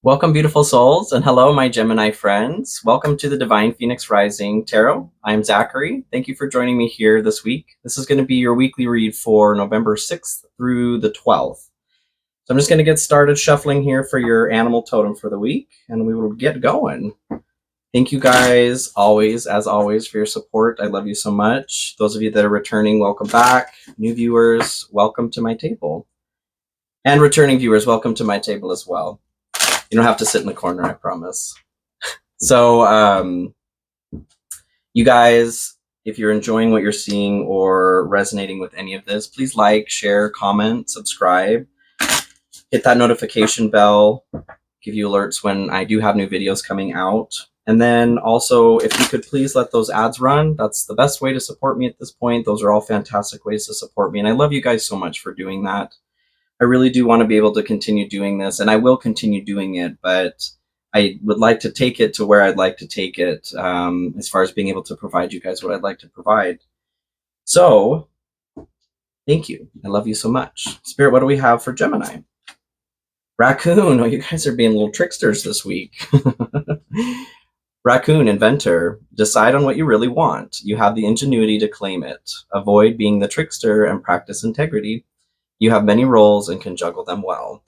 Welcome, beautiful souls, and hello, my Gemini friends. Welcome to the Divine Phoenix Rising Tarot. I'm Zachary. Thank you for joining me here this week. This is going to be your weekly read for November 6th through the 12th. So I'm just going to get started shuffling here for your animal totem for the week, and we will get going. Thank you guys always, as always, for your support. I love you so much. Those of you that are returning, welcome back. New viewers, welcome to my table. And returning viewers, welcome to my table as well. You don't have to sit in the corner, I promise. So, you guys, if you're enjoying what you're seeing or resonating with any of this, please like, share, comment, subscribe, hit that notification bell, give you alerts when I do have new videos coming out. And then also, if you could please let those ads run, that's the best way to support me at this point. Those are all fantastic ways to support me. And I love you guys so much for doing that. I really do want to be able to continue doing this, and I will continue doing it, but I would like to take it to where I'd like to take it as far as being able to provide you guys what I'd like to provide. So, thank you. I love you so much. Spirit, what do we have for Gemini? Raccoon. Oh, you guys are being little tricksters this week. Raccoon, inventor. Decide on what you really want. You have the ingenuity to claim it. Avoid being the trickster and practice integrity. You have many roles and can juggle them well.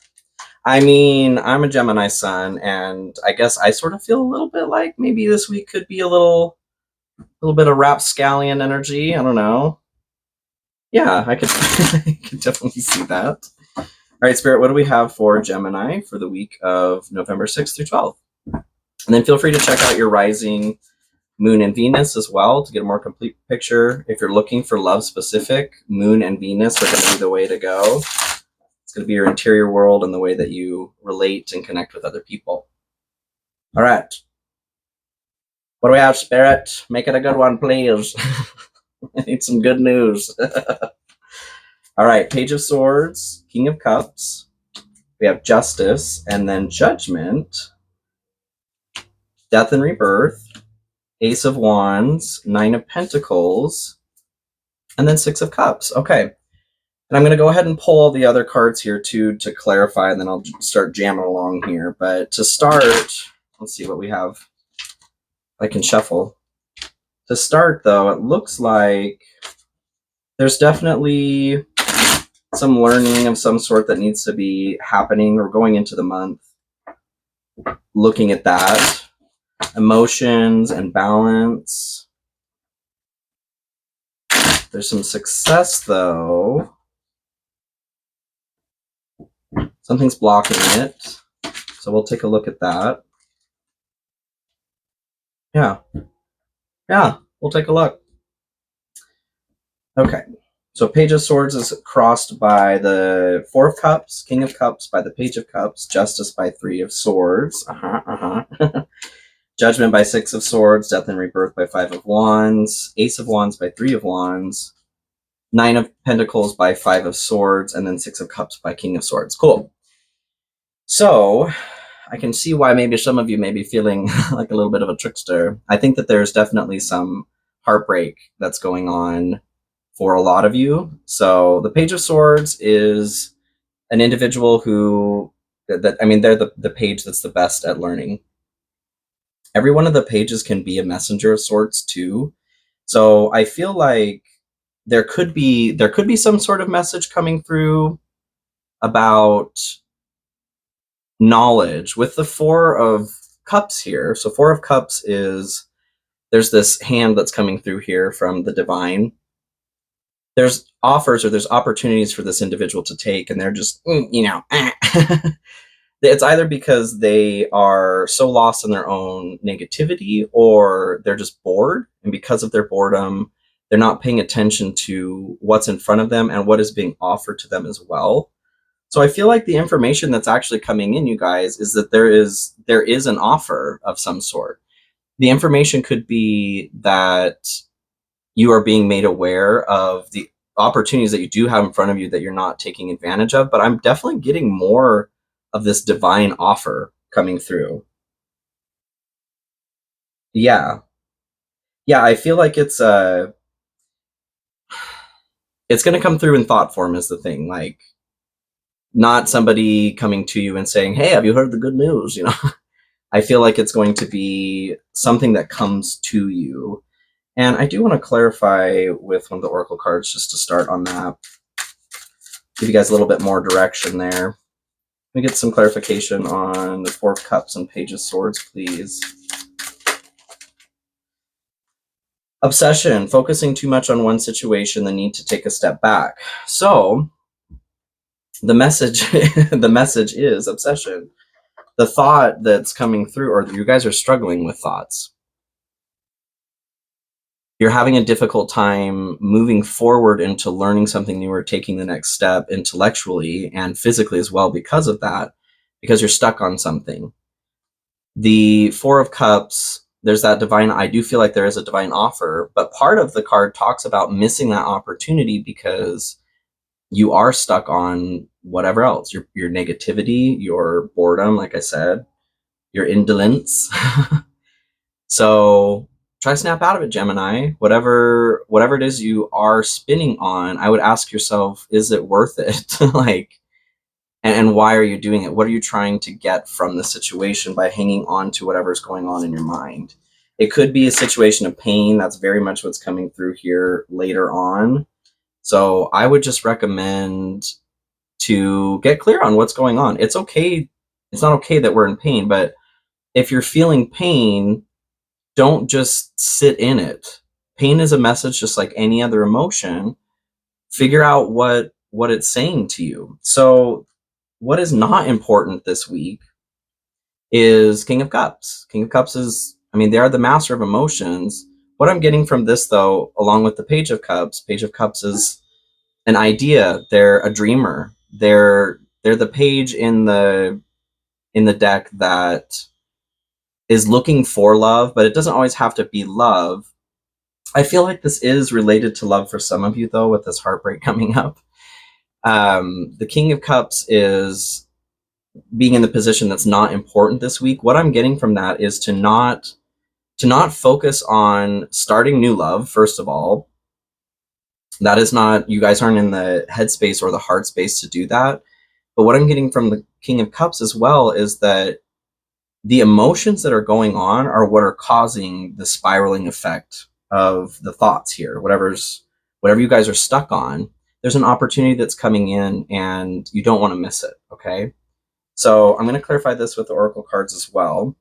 I mean, I'm a Gemini sun, and I guess I sort of feel a little bit like maybe this week could be a little bit of rapscallion energy. I don't know. Yeah, I could, I could definitely see that. All right, Spirit, what do we have for Gemini for the week of November 6th through 12th? And then feel free to check out your rising Moon and Venus as well to get a more complete picture. If you're looking for love specific, Moon and Venus are going to be the way to go. It's going to be your interior world and the way that you relate and connect with other people. All right. What do we have, Spirit? Make it a good one, please. I need some good news. All right. Page of Swords, King of Cups. We have Justice, and then Judgment, Death and Rebirth, Ace of Wands, Nine of Pentacles, and then Six of Cups. Okay. And I'm going to go ahead and pull all the other cards here too to clarify, and then I'll start jamming along here. But to start, let's see what we have. I can shuffle. To start, though, it looks like there's definitely some learning of some sort that needs to be happening or going into the month. Looking at that. Emotions and balance. There's some success, though. Something's blocking it. So we'll take a look at that. Yeah, we'll take a look. Okay, so Page of Swords is crossed by the Four of Cups, King of Cups by the Page of Cups, Justice by Three of Swords, Judgment by Six of Swords, Death and Rebirth by Five of Wands, Ace of Wands by Three of Wands, Nine of Pentacles by Five of Swords, and then Six of Cups by King of Swords. Cool. So I can see why maybe some of you may be feeling like a little bit of a trickster. I think that there's definitely some heartbreak that's going on for a lot of you. So the Page of Swords is an individual who, they're the page that's the best at learning. Every one of the pages can be a messenger of sorts too. So I feel like there could be some sort of message coming through about knowledge with the Four of Cups here. So Four of Cups is, there's this hand that's coming through here from the divine. There's offers or there's opportunities for this individual to take, and they're just, It's either because they are so lost in their own negativity, or they're just bored, and because of their boredom, they're not paying attention to what's in front of them and what is being offered to them as well. So I feel like the information that's actually coming in, you guys, is that there is an offer of some sort. The information could be that you are being made aware of the opportunities that you do have in front of you that you're not taking advantage of, but I'm definitely getting more of this divine offer coming through. Yeah, I feel like it's going to come through in thought form is the thing. Like, not somebody coming to you and saying, hey, have you heard the good news? You know, I feel like it's going to be something that comes to you. And I do want to clarify with one of the oracle cards just to start on that, give you guys a little bit more direction there. Let me get some clarification on the Four of Cups and Page of Swords, please. Obsession, focusing too much on one situation, the need to take a step back. So the message, the message is obsession. The thought that's coming through, or you guys are struggling with thoughts. You're having a difficult time moving forward into learning something new or taking the next step intellectually and physically as well because of that, because you're stuck on something. The Four of Cups, there's that divine, I do feel like there is a divine offer, but part of the card talks about missing that opportunity because you are stuck on whatever else, your negativity, your boredom, like I said, your indolence. So try to snap out of it, Gemini. Whatever it is you are spinning on, I would ask yourself, is it worth it? Like, and why are you doing it? What are you trying to get from the situation by hanging on to whatever's going on in your mind? It could be a situation of pain. That's very much what's coming through here later on. So I would just recommend to get clear on what's going on. It's okay. It's not okay that we're in pain, but if you're feeling pain, don't just sit in it. Pain is a message just like any other emotion. Figure out what it's saying to you. So what is not important this week is King of Cups. King of Cups is, I mean, they are the master of emotions. What I'm getting from this, though, along with the Page of Cups is an idea. They're a dreamer. They're the page in the deck that is looking for love, but it doesn't always have to be love. I feel like this is related to love for some of you, though, with this heartbreak coming up. The King of Cups is being in the position that's not important this week. What I'm getting from that is to not focus on starting new love, first of all. That is not, you guys aren't in the headspace or the heart space to do that. But what I'm getting from the King of Cups as well is that the emotions that are going on are what are causing the spiraling effect of the thoughts here. Whatever you guys are stuck on, there's an opportunity that's coming in and you don't want to miss it, okay? So I'm going to clarify this with the oracle cards as well.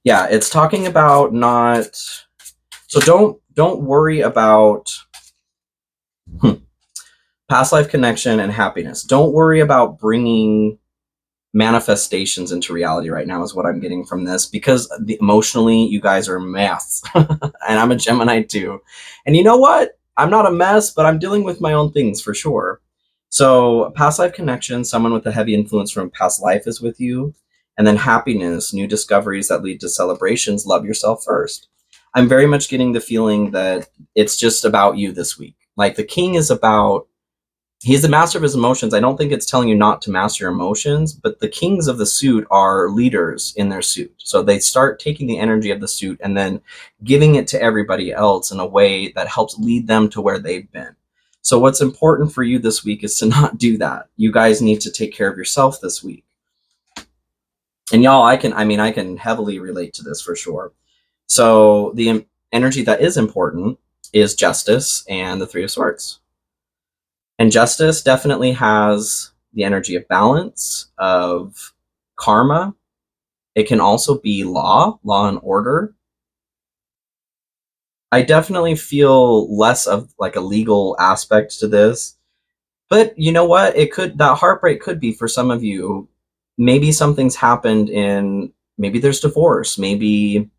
Yeah, it's talking about not, so don't worry about past life connection and happiness. Don't worry about bringing manifestations into reality right now is what I'm getting from this, because emotionally you guys are a mess. And I'm a Gemini too. And you know what? I'm not a mess, but I'm dealing with my own things for sure. So past life connection, someone with a heavy influence from past life is with you. And then happiness, new discoveries that lead to celebrations, love yourself first. I'm very much getting the feeling that it's just about you this week. Like the king is about, he's the master of his emotions. I don't think it's telling you not to master your emotions, but the kings of the suit are leaders in their suit. So they start taking the energy of the suit and then giving it to everybody else in a way that helps lead them to where they've been. So what's important for you this week is to not do that. You guys need to take care of yourself this week. And y'all, I can heavily relate to this for sure. So the energy that is important is justice and the Three of Swords. And justice definitely has the energy of balance, of karma. It can also be law and order. I definitely feel less of like a legal aspect to this. But you know what? That heartbreak could be for some of you. Maybe something's happened maybe there's divorce, maybe,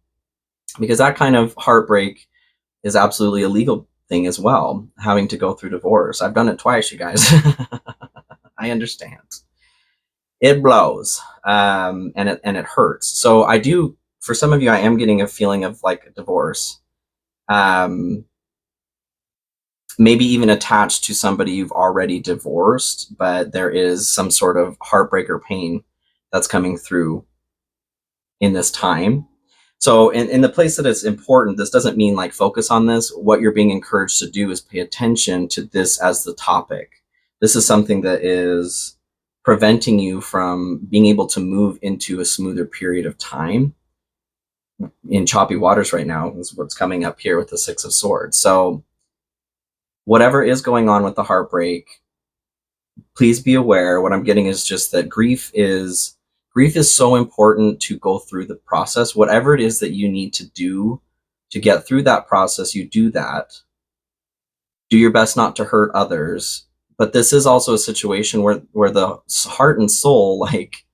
because that kind of heartbreak is absolutely a legal thing as well, having to go through divorce. I've done it twice, you guys. I understand. It blows, and it hurts. So I do, for some of you, I am getting a feeling of like a divorce. Maybe even attached to somebody you've already divorced, but there is some sort of heartbreak or pain that's coming through in this time. So in the place that it's important, this doesn't mean like focus on this. What you're being encouraged to do is pay attention to this as the topic. This is something that is preventing you from being able to move into a smoother period of time. In choppy waters right now is what's coming up here with the Six of Swords. So whatever is going on with the heartbreak, please be aware. What I'm getting is just that grief is so important to go through the process. Whatever it is that you need to do to get through that process, you do that. Do your best not to hurt others. But this is also a situation where the heart and soul like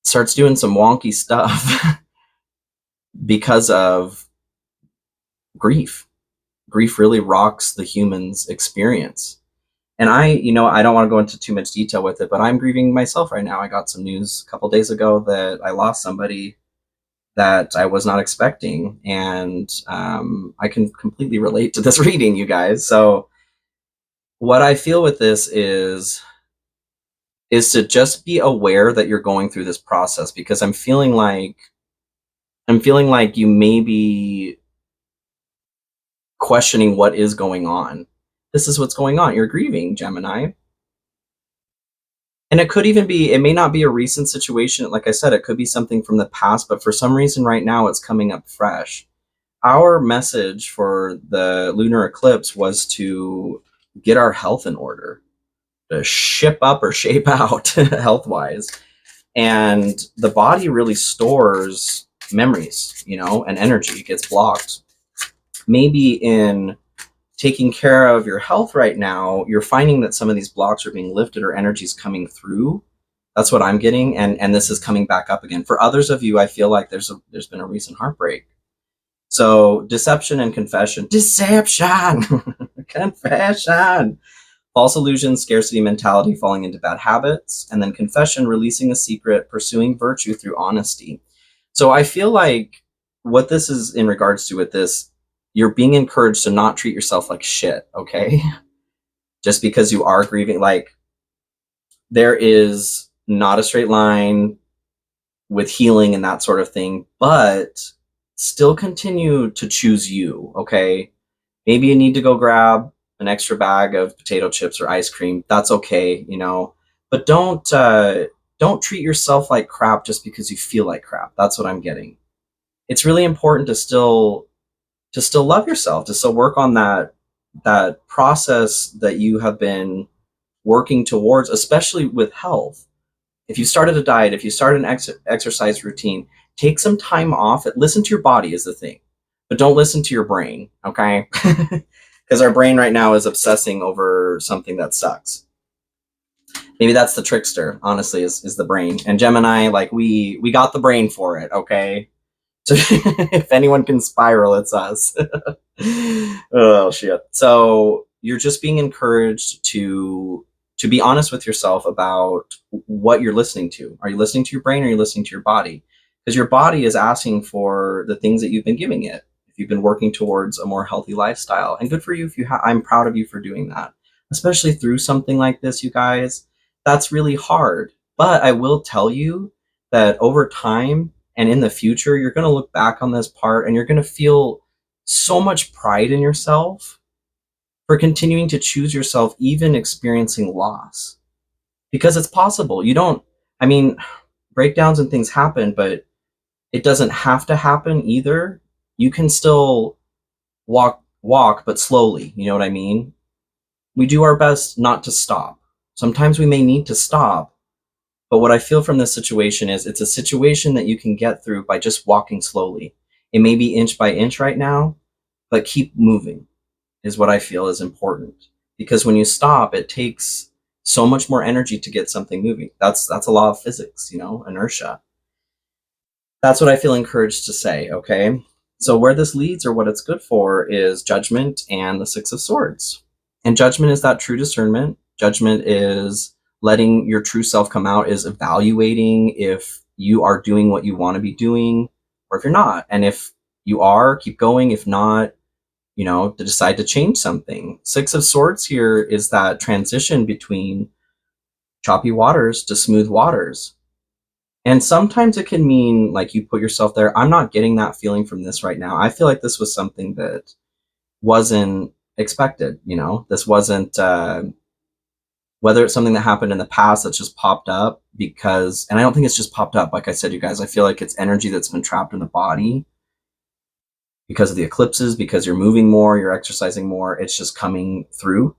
starts doing some wonky stuff because of grief. Grief really rocks the human's experience. And I don't want to go into too much detail with it, but I'm grieving myself right now. I got some news a couple days ago that I lost somebody that I was not expecting. And I can completely relate to this reading, you guys. So what I feel with this is to just be aware that you're going through this process, because I'm feeling like you may be questioning what is going on. This is what's going on. You're grieving, Gemini. And it may not be a recent situation. Like I said, it could be something from the past, but for some reason right now it's coming up fresh. Our message for the lunar eclipse was to get our health in order, to ship up or shape out health-wise. And the body really stores memories, and energy gets blocked. Maybe in taking care of your health right now, you're finding that some of these blocks are being lifted or energy's coming through. That's what I'm getting. And this is coming back up again. For others of you, I feel like there's been a recent heartbreak. So deception and confession. Deception! Confession! False illusion, scarcity mentality, falling into bad habits. And then confession, releasing a secret, pursuing virtue through honesty. So I feel like what this is in regards to with this, you're being encouraged to not treat yourself like shit, okay? Just because you are grieving. Like, there is not a straight line with healing and that sort of thing, but still continue to choose you, okay? Maybe you need to go grab an extra bag of potato chips or ice cream. That's okay, but don't treat yourself like crap just because you feel like crap. That's what I'm getting. It's really important to still love yourself, to still work on that process that you have been working towards, especially with health. If you started a diet, if you started an exercise routine, take some time off. Listen to your body is the thing, but don't listen to your brain, okay? Because our brain right now is obsessing over something that sucks. Maybe that's the trickster, honestly, is the brain. And Gemini, like, we got the brain for it, okay? So if anyone can spiral, it's us. Oh, shit. So you're just being encouraged to be honest with yourself about what you're listening to. Are you listening to your brain, or are you listening to your body? Because your body is asking for the things that you've been giving it. If you've been working towards a more healthy lifestyle, and good for you if you I'm proud of you for doing that, especially through something like this, you guys. That's really hard. But I will tell you that over time and in the future, you're going to look back on this part and you're going to feel so much pride in yourself for continuing to choose yourself, even experiencing loss. Because it's possible. Breakdowns and things happen, but it doesn't have to happen either. You can still walk, but slowly. You know what I mean? We do our best not to stop. Sometimes we may need to stop. But what I feel from this situation is it's a situation that you can get through by just walking slowly. It may be inch by inch right now, but keep moving is what I feel is important. Because when you stop, it takes so much more energy to get something moving. That's a law of physics, inertia. That's what I feel encouraged to say, okay? So where this leads, or what it's good for, is judgment and the Six of Swords. And judgment is that true discernment. Judgment is letting your true self come out, is evaluating if you are doing what you want to be doing, or if you're not. And if you are, keep going. If not, to decide to change something. Six of Swords here is that transition between choppy waters to smooth waters. And sometimes it can mean like you put yourself there. I'm not getting that feeling from this right now. I feel like this was something that wasn't expected. This wasn't whether it's something that happened in the past that's just popped up because, and I don't think it's just popped up. Like I said, you guys, I feel like it's energy that's been trapped in the body because of the eclipses, because you're moving more, you're exercising more. It's just coming through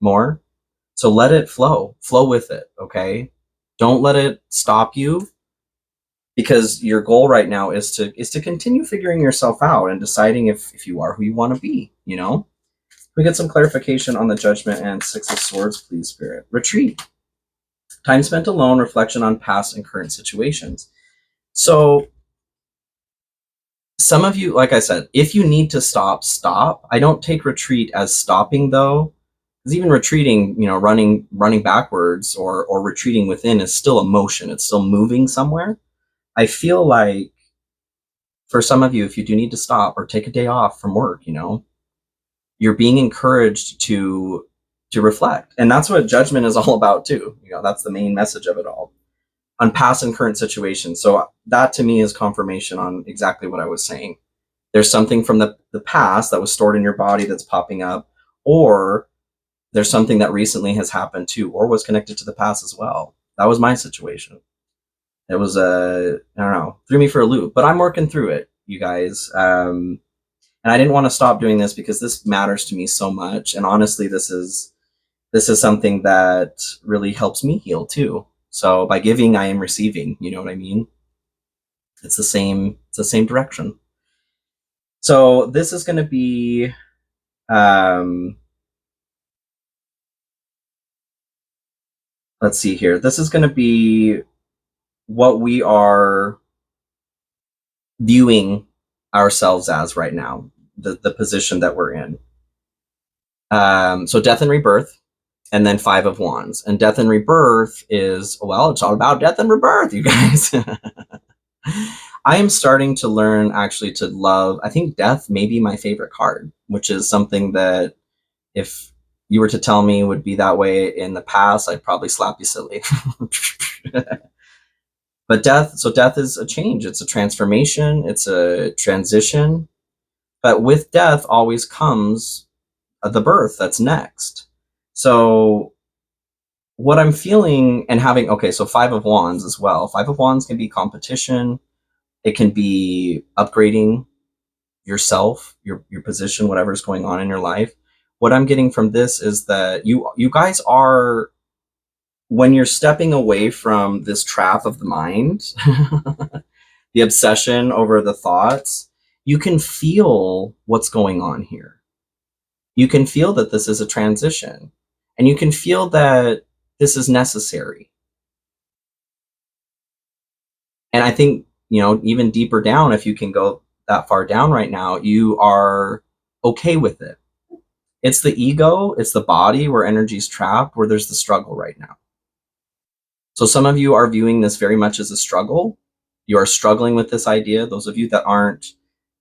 more. So let it flow with it. Okay. Don't let it stop you, because your goal right now is to continue figuring yourself out and deciding if you are who you want to be, you know? We get some clarification on the Judgment and Six of Swords, please, Spirit. Retreat. Time spent alone, reflection on past and current situations. So some of you, like I said, if you need to stop, stop. I don't take retreat as stopping, though, because even retreating, you know, running backwards or retreating within is still a motion. It's still moving somewhere. I feel like for some of you, if you do need to stop or take a day off from work, you know, you're being encouraged to reflect. And that's what Judgment is all about too. You know, that's the main message of it all, on past and current situations. So that to me is confirmation on exactly what I was saying. There's something from the past that was stored in your body that's popping up, or there's something that recently has happened too, or was connected to the past as well. That was my situation. It was I don't know, threw me for a loop, but I'm working through it, you guys. And I didn't want to stop doing this because this matters to me so much. And honestly, this is something that really helps me heal too. So by giving, I am receiving. You know what I mean? It's the same direction. So this is going to be, let's see here. This is going to be what we are viewing ourselves as right now, the position that we're in. So death and rebirth, and then Five of Wands. And death and rebirth is, well, it's all about death and rebirth, you guys. I am starting to learn actually to love, I think death may be my favorite card, which is something that if you were to tell me would be that way in the past, I'd probably slap you silly. But death is a change. It's a transformation. It's a transition. But with death always comes the birth that's next. So what I'm feeling and having, okay, so Five of Wands as well. Five of Wands can be competition. It can be upgrading yourself, your position, whatever's going on in your life. What I'm getting from this is that you guys are, when you're stepping away from this trap of the mind, the obsession over the thoughts, you can feel what's going on here. You can feel that this is a transition, and you can feel that this is necessary. And I think, you know, even deeper down, if you can go that far down right now, you are okay with it. It's the ego, it's the body where energy's trapped, where there's the struggle right now. So some of you are viewing this very much as a struggle. You are struggling with this idea. Those of you that aren't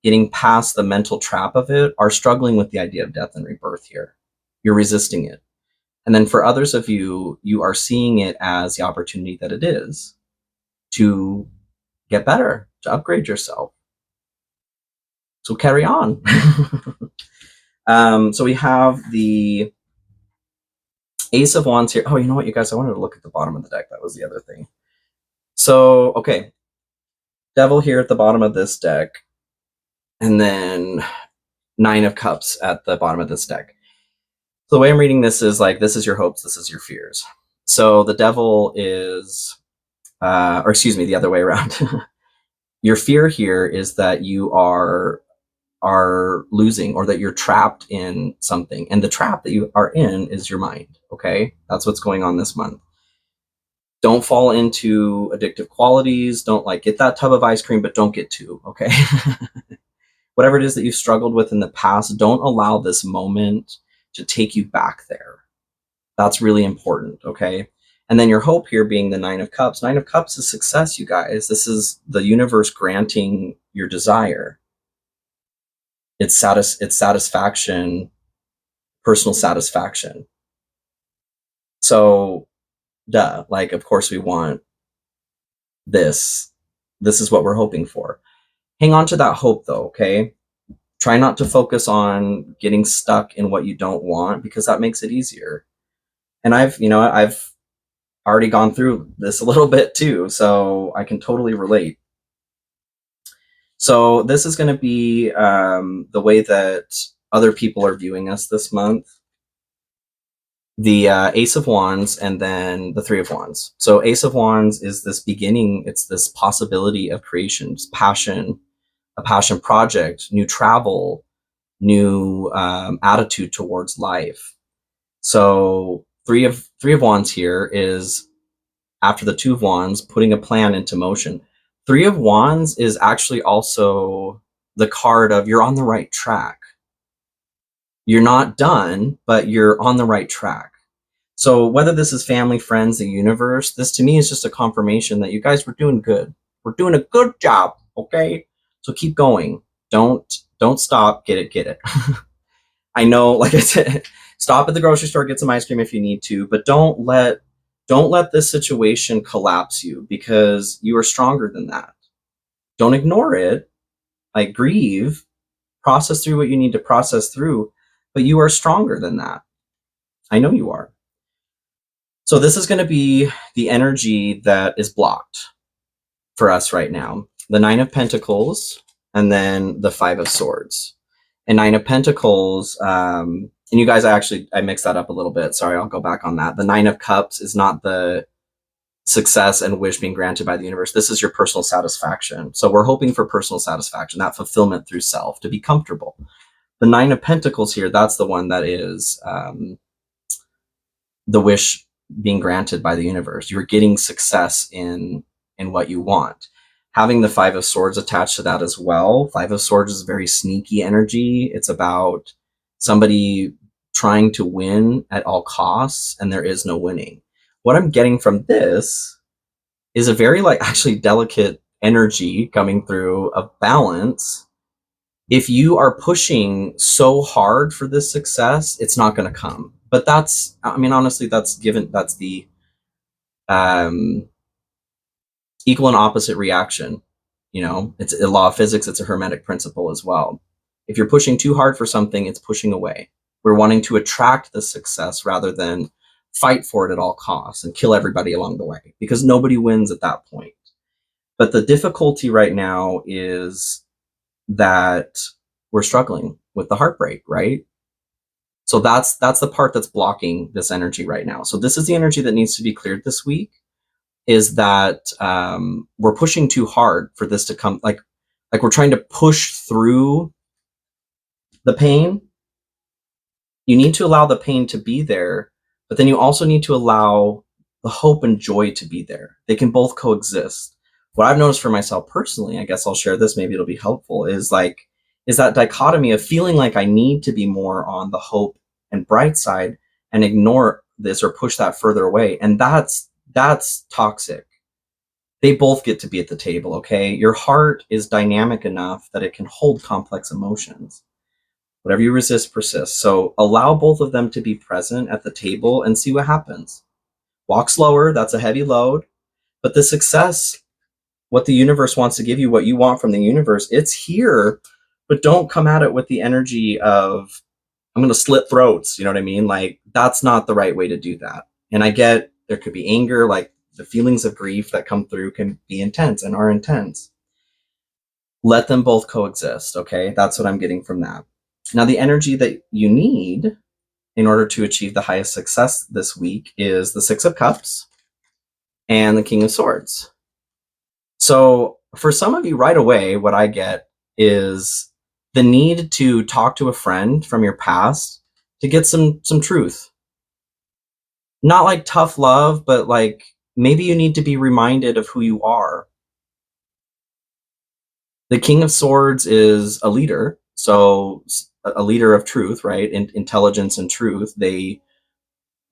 getting past the mental trap of it are struggling with the idea of death and rebirth here. You're resisting it. And then for others of you, you are seeing it as the opportunity that it is to get better, to upgrade yourself. So carry on. So we have the Ace of Wands here. Oh, you know what, you guys? I wanted to look at the bottom of the deck. That was the other thing. So, okay. Devil here at the bottom of this deck. And then Nine of Cups at the bottom of this deck. So the way I'm reading this is like, this is your hopes, this is your fears. So the devil is, or excuse me, the other way around. Your fear here is that you are losing, or that you're trapped in something. And the trap that you are in is your mind. Okay. That's what's going on this month. Don't fall into addictive qualities. Don't like get that tub of ice cream, but don't get too, okay? Whatever it is that you've struggled with in the past, don't allow this moment to take you back there. That's really important, okay? And then your hope here being the Nine of Cups. Nine of Cups is success, you guys. This is the universe granting your desire. It's satisfaction, personal satisfaction. So, duh, like, of course we want this. This is what we're hoping for. Hang on to that hope though, okay? Try not to focus on getting stuck in what you don't want, because that makes it easier. And I've already gone through this a little bit too, so I can totally relate. So this is going to be the way that other people are viewing us this month. The Ace of Wands and then the Three of Wands. So Ace of Wands is this beginning. It's this possibility of creation, passion, a passion project, new travel, new attitude towards life. So three of Wands here is, after the Two of Wands, putting a plan into motion. Three of Wands is actually also the card of you're on the right track. You're not done, but you're on the right track. So whether this is family, friends, the universe, this to me is just a confirmation that you guys were doing good. We're doing a good job, okay? So keep going. Don't stop. Get it. I know, like I said, stop at the grocery store, get some ice cream if you need to, but don't let this situation collapse you, because you are stronger than that. Don't ignore it. Like, grieve, process through what you need to process through, but you are stronger than that. I know you are. So this is going to be the energy that is blocked for us right now. The Nine of Pentacles and then the Five of Swords. And Nine of Pentacles, and you guys, I mixed that up a little bit. Sorry, I'll go back on that. The Nine of Cups is not the success and wish being granted by the universe. This is your personal satisfaction. So we're hoping for personal satisfaction, that fulfillment through self, to be comfortable. The Nine of Pentacles here, that's the one that is the wish being granted by the universe. You're getting success in what you want. Having the Five of Swords attached to that as well. Five of Swords is very sneaky energy. It's about somebody trying to win at all costs, and there is no winning. What I'm getting from this is a very, like, actually delicate energy coming through of balance. If you are pushing so hard for this success, it's not going to come. But that's, I mean, honestly, that's the equal and opposite reaction. You know, it's a law of physics. It's a hermetic principle as well. If you're pushing too hard for something, it's pushing away. We're wanting to attract the success rather than fight for it at all costs and kill everybody along the way, because nobody wins at that point. But the difficulty right now is that we're struggling with the heartbreak, right? So that's the part that's blocking this energy right now. So this is the energy that needs to be cleared this week, is that we're pushing too hard for this to come. Like we're trying to push through the pain. You need to allow the pain to be there, but then you also need to allow the hope and joy to be there. They can both coexist. What I've noticed for myself personally, I guess I'll share this, maybe it'll be helpful, is that dichotomy of feeling like I need to be more on the hope and bright side and ignore this or push that further away. And that's toxic. They both get to be at the table, okay? Your heart is dynamic enough that it can hold complex emotions. Whatever you resist persists. So allow both of them to be present at the table and see what happens. Walk slower, that's a heavy load. But the success, what the universe wants to give you, what you want from the universe, it's here. But don't come at it with the energy of, I'm going to slit throats. You know what I mean? Like, that's not the right way to do that. And I get there could be anger, like the feelings of grief that come through can be intense and are intense. Let them both coexist, okay? That's what I'm getting from that. Now, the energy that you need in order to achieve the highest success this week is the Six of Cups and the King of Swords. So for some of you right away, what I get is the need to talk to a friend from your past to get some truth. Not like tough love, but like maybe you need to be reminded of who you are. The King of Swords is a leader. So a leader of truth, right? Intelligence and truth. They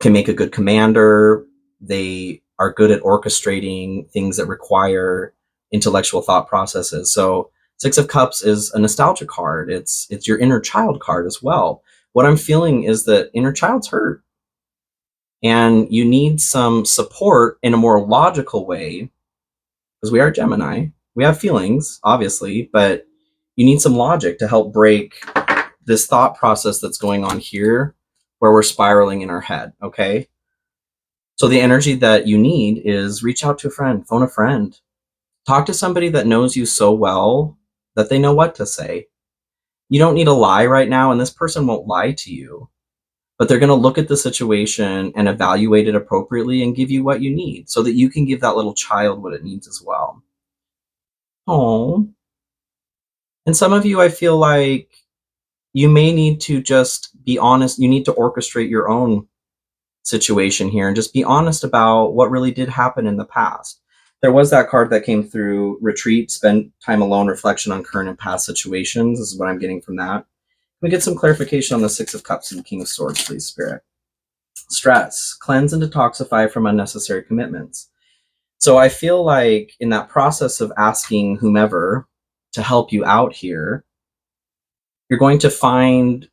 can make a good commander. They are good at orchestrating things that require intellectual thought processes. So Six of Cups is a nostalgia card. It's your inner child card as well. What I'm feeling is that inner child's hurt, and you need some support in a more logical way, because we are Gemini. We have feelings, obviously, but you need some logic to help break this thought process that's going on here where we're spiraling in our head, okay? So the energy that you need is reach out to a friend, phone a friend, talk to somebody that knows you so well that they know what to say. You don't need a lie right now, and this person won't lie to you, but they're going to look at the situation and evaluate it appropriately and give you what you need so that you can give that little child what it needs as well. Oh, and some of you, I feel like you may need to just be honest. You need to orchestrate your own situation here and just be honest about what really did happen in the past. There was that card that came through: retreat, spend time alone, reflection on current and past situations. This is what I'm getting from that. Can we get some clarification on the Six of Cups and the King of Swords, please, Spirit? Stress, cleanse and detoxify from unnecessary commitments. So I feel like in that process of asking whomever to help you out here, you're going to find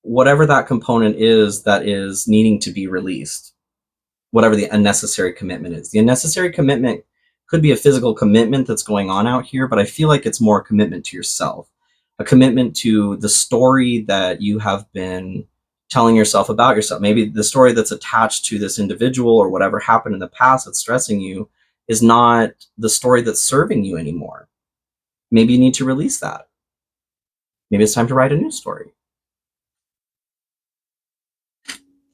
whatever that component is that is needing to be released, whatever the unnecessary commitment is. The unnecessary commitment could be a physical commitment that's going on out here, but I feel like it's more a commitment to yourself, a commitment to the story that you have been telling yourself about yourself. Maybe the story that's attached to this individual or whatever happened in the past that's stressing you is not the story that's serving you anymore. Maybe you need to release that. Maybe it's time to write a new story.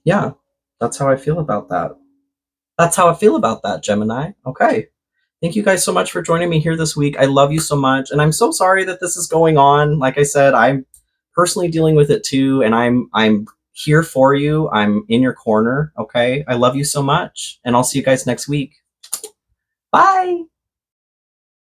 Yeah, that's how I feel about that. That's how I feel about that, Gemini. Okay. Thank you guys so much for joining me here this week. I love you so much. And I'm so sorry that this is going on. Like I said, I'm personally dealing with it too. And I'm here for you. I'm in your corner. Okay. I love you so much. And I'll see you guys next week. Bye.